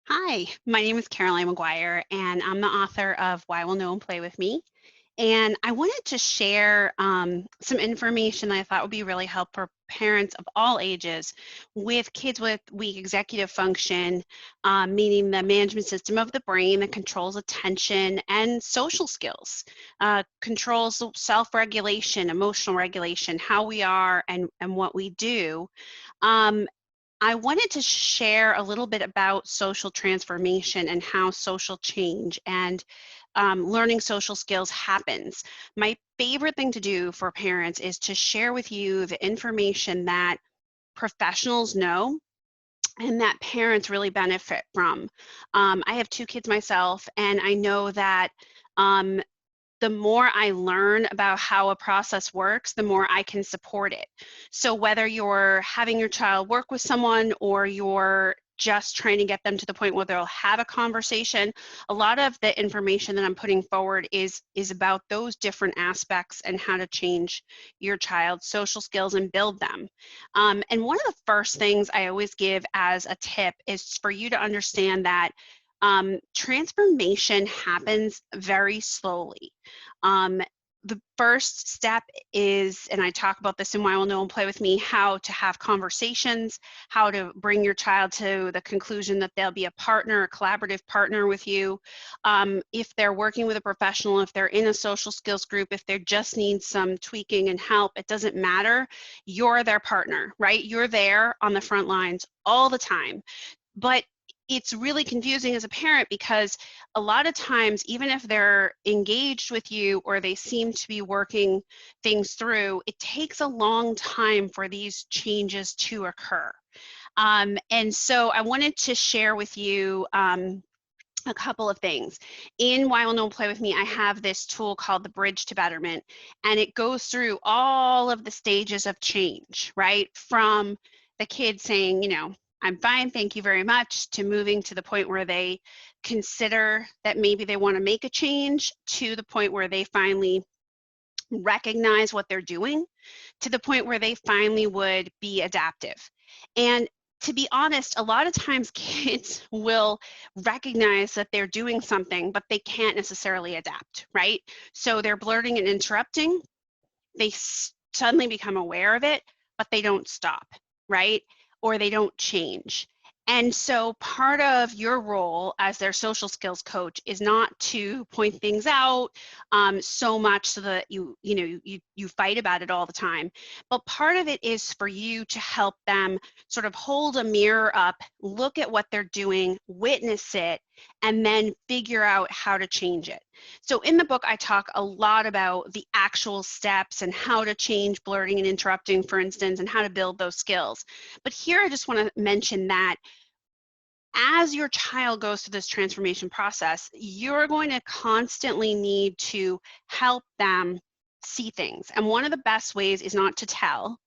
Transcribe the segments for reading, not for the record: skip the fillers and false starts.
Hi, my name is Caroline Maguire, and I'm the author of Why Will No One Play With Me? And I wanted to share some information that I thought would be really helpful for parents of all ages with kids with weak executive function, meaning the management system of the brain that controls attention and social skills, controls self-regulation, emotional regulation, how we are and what we do. Um, I wanted to share a little bit about social transformation and how social change and learning social skills happens. My favorite thing to do for parents is to share with you the information that professionals know and that parents really benefit from. I have two kids myself, and I know that um, the more I learn about how a process works, the more I can support it. So whether you're having your child work with someone or you're just trying to get them to the point where they'll have a conversation, a lot of the information that I'm putting forward is about those different aspects and how to change your child's social skills and build them. And one of the first things I always give as a tip is for you to understand that transformation happens very slowly. Um, the first step is, and I talk about this in Why Will No One Play With Me, how to have conversations, how to bring your child to the conclusion that they'll be a partner, a collaborative partner with you. If they're working with a professional, if they're in a social skills group, if they just need some tweaking and help, it doesn't matter. You're their partner, right? You're there on the front lines all the time. But it's really confusing as a parent because a lot of times, even if they're engaged with you or they seem to be working things through, it takes a long time for these changes to occur. And so I wanted to share with you a couple of things. In Why Will No One Play With Me, I have this tool called the Bridge to Betterment, and it goes through all of the stages of change, right? From the kid saying, I'm fine, thank you very much, to moving to the point where they consider that maybe they want to make a change, to the point where they finally recognize what they're doing, to the point where they finally would be adaptive. And to be honest, a lot of times kids will recognize that they're doing something, but they can't necessarily adapt, right? So they're blurting and interrupting. They suddenly become aware of it, but they don't stop, right? Or they don't change. And so part of your role as their social skills coach is not to point things out so much so that you fight about it all the time, but part of it is for you to help them sort of hold a mirror up, look at what they're doing, witness it, and then figure out how to change it. So in the book, I talk a lot about the actual steps and how to change blurting and interrupting, for instance, and how to build those skills. But here I just want to mention that as your child goes through this transformation process, you're going to constantly need to help them see things. And one of the best ways is not to tell,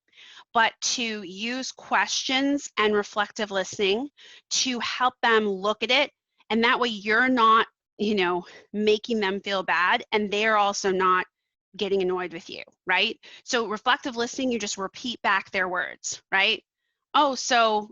but to use questions and reflective listening to help them look at it. And that way you're not, making them feel bad, and they're also not getting annoyed with you, right? So reflective listening, you just repeat back their words, right? Oh, so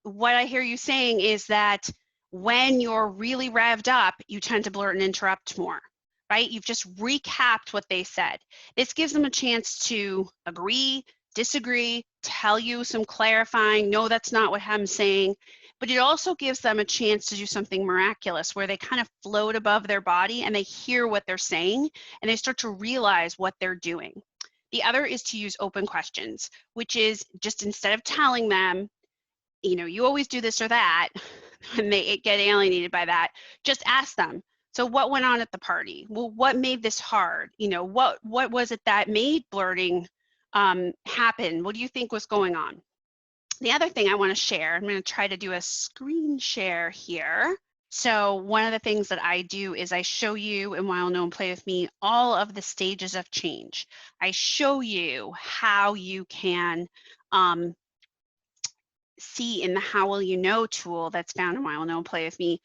what I hear you saying is that when you're really revved up, you tend to blurt and interrupt more, right? You've just recapped what they said. This gives them a chance to agree, disagree, tell you some clarifying, no, that's not what I'm saying. But it also gives them a chance to do something miraculous where they kind of float above their body and they hear what they're saying and they start to realize what they're doing. The other is to use open questions, which is just instead of telling them, you always do this or that, and they get alienated by that, just ask them, so what went on at the party? Well, what made this hard? What was it that made blurting happen? What do you think was going on? The other thing I want to share, I'm going to try to do a screen share here. So one of the things that I do is I show you, and Why Will No One Play With Me, all of the stages of change. I show you how you can see in the How Will You Know tool that's found in Why Will No One Play With Me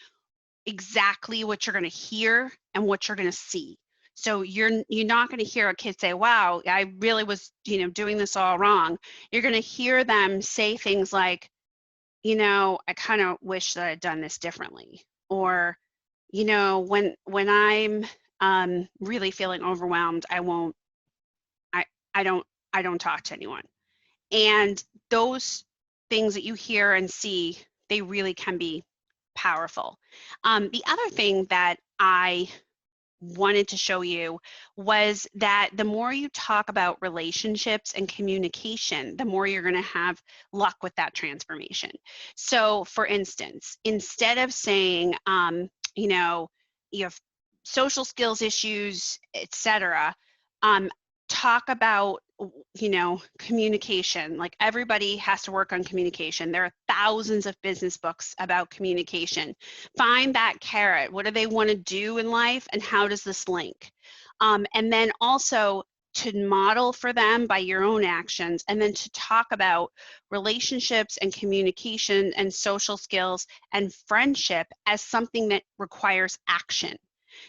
exactly what you're going to hear and what you're going to see. So you're not going to hear a kid say, wow, I really was doing this all wrong. You're going to hear them say things like, you know, I kind of wish that I'd done this differently. Or, you know, when I'm really feeling overwhelmed, I, I don't talk to anyone. And those things that you hear and see, they really can be powerful. The other thing that I wanted to show you was that the more you talk about relationships and communication, the more you're going to have luck with that transformation. So, for instance, instead of saying, you know, you have social skills issues, etc., talk about, you know, communication. Like, everybody has to work on communication. There are thousands of business books about communication. Find that carrot. What do they want to do in life, and how does this link? And then also to model for them by your own actions, and then to talk about relationships and communication and social skills and friendship as something that requires action.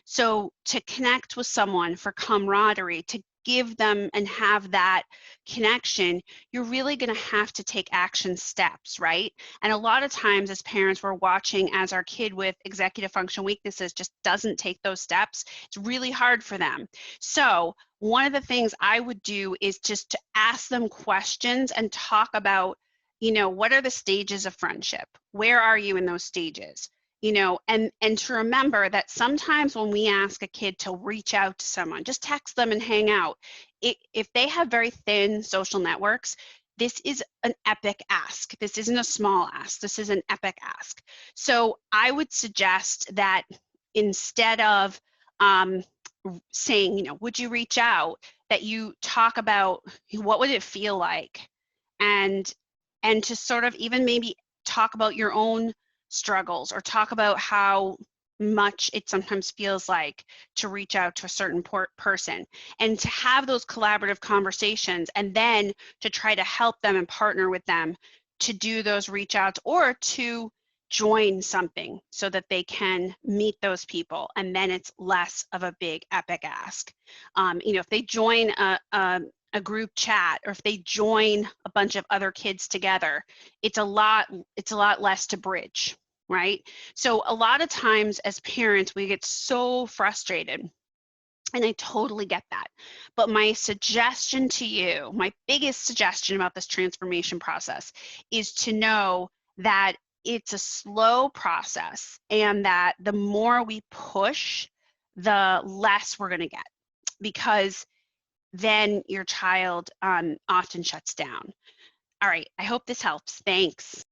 So to connect with someone for camaraderie, to give them and have that connection, you're really going to have to take action steps, right? And a lot of times as parents, we're watching as our kid with executive function weaknesses just doesn't take those steps. It's really hard for them. So one of the things I would do is just to ask them questions and talk about, you know, what are the stages of friendship? Where are you in those stages? You know, and to remember that sometimes when we ask a kid to reach out to someone, just text them and hang out, if they have very thin social networks, this is an epic ask. This isn't a small ask. This is an epic ask. So I would suggest that instead of saying, you know, would you reach out, that you talk about what would it feel like, and to sort of even maybe talk about your own struggles, or talk about how much it sometimes feels like to reach out to a certain person, and to have those collaborative conversations, and then to try to help them and partner with them to do those reach outs, or to join something so that they can meet those people, and then it's less of a big epic ask. You know, if they join a group chat, or if they join a bunch of other kids together, it's a lot less to bridge, right? So a lot of times as parents, we get so frustrated, and I totally get that. But my suggestion to you, my biggest suggestion about this transformation process, is to know that it's a slow process, and that the more we push, the less we're going to get, because then your child often shuts down. All right, I hope this helps. Thanks.